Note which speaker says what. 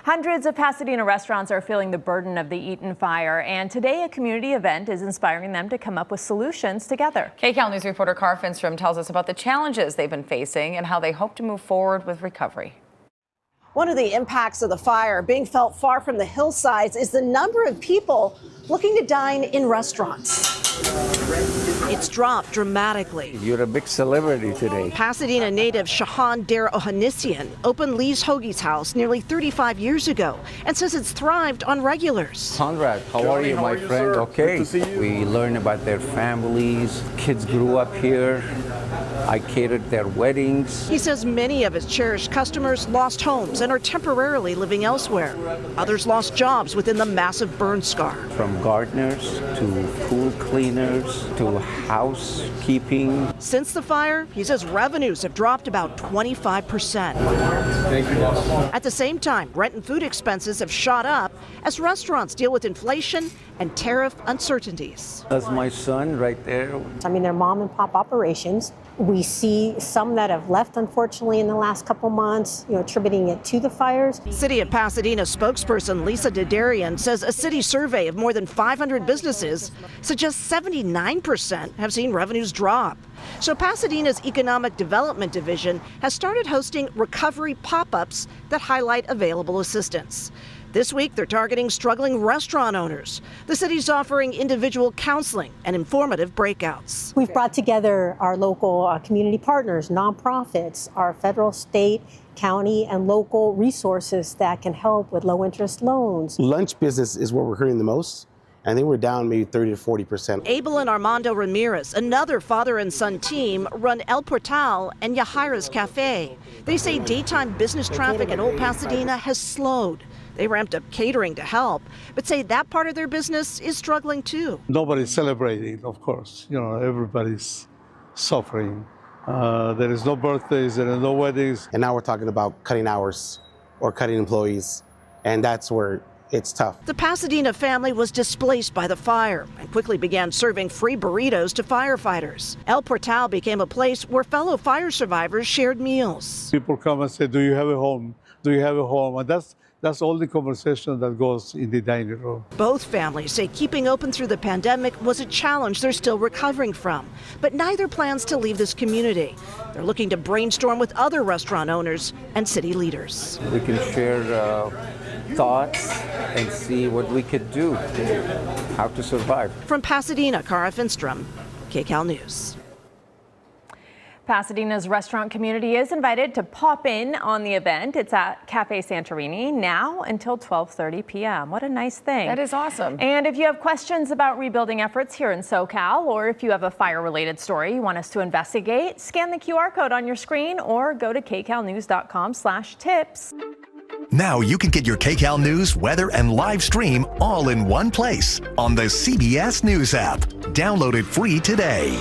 Speaker 1: Hundreds of Pasadena restaurants are feeling the burden of the Eaton fire, and today a community event is inspiring them to come up with solutions together.
Speaker 2: KCAL News reporter Cara Finstrom tells us about the challenges they've been facing and how they hope to move forward with recovery.
Speaker 3: One of the impacts of the fire being felt far from the hillsides is the number of people looking to dine in restaurants. It's dropped dramatically.
Speaker 4: You're a big celebrity today.
Speaker 3: Pasadena native Shahan Der Ohanisian opened Lee's Hoagie's House nearly 35 years ago and says it's thrived on regulars.
Speaker 4: Conrad, how are you, my friend? Okay.
Speaker 5: Good to see you.
Speaker 4: We learn about their families. Kids grew up here. I catered their weddings.
Speaker 3: He says many of his cherished customers lost homes and are temporarily living elsewhere. Others lost jobs within the massive burn scar.
Speaker 4: From gardeners to pool cleaners to housekeeping.
Speaker 3: Since the fire, he says revenues have dropped about 25%.
Speaker 5: Thank you.
Speaker 3: At the same time, rent and food expenses have shot up as restaurants deal with inflation and tariff uncertainties.
Speaker 4: That's my son right there.
Speaker 6: I mean, they're mom and pop operations. We see some that have left, unfortunately, in the last couple months, attributing it to the fires.
Speaker 3: City of Pasadena spokesperson Lisa Dedarian says a city survey of more than 500 businesses suggests 79% have seen revenues drop. So Pasadena's Economic Development Division has started hosting recovery pop-ups that highlight available assistance. This week, they're targeting struggling restaurant owners. The city's offering individual counseling and informative breakouts.
Speaker 6: We've brought together our local community partners, nonprofits, our federal, state, county, and local resources that can help with low-interest loans.
Speaker 5: Lunch business is where we're hurting the most. I think we're down maybe 30 to 40%.
Speaker 3: Abel and Armando Ramirez, another father and son team, run El Portal and Yajaira's Cafe. They say daytime business traffic in Old Pasadena has slowed. They ramped up catering to help, but say that part of their business is struggling too.
Speaker 7: Nobody's celebrating, of course. Everybody's suffering. There is no birthdays, there are no weddings.
Speaker 5: And now we're talking about cutting hours or cutting employees, and that's where it's tough.
Speaker 3: The Pasadena family was displaced by the fire and quickly began serving free burritos to firefighters. El Portal became a place where fellow fire survivors shared meals.
Speaker 7: People come and say, do you have a home? Do you have a home? And that's all the conversation that goes in the dining room.
Speaker 3: Both families say keeping open through the pandemic was a challenge they're still recovering from, but neither plans to leave this community. They're looking to brainstorm with other restaurant owners and city leaders.
Speaker 4: We can share thoughts and see what we could do, how to survive.
Speaker 3: From Pasadena, Cara Finstrom, KCAL News.
Speaker 1: Pasadena's restaurant community is invited to pop in on the event. It's at Cafe Santorini now until 12:30 p.m. What a nice thing.
Speaker 2: That is awesome.
Speaker 1: And if you have questions about rebuilding efforts here in SoCal, or if you have a fire-related story you want us to investigate, scan the QR code on your screen or go to kcalnews.com/tips.
Speaker 8: Now you can get your KCAL News, weather, and live stream all in one place on the CBS News app. Download it free today.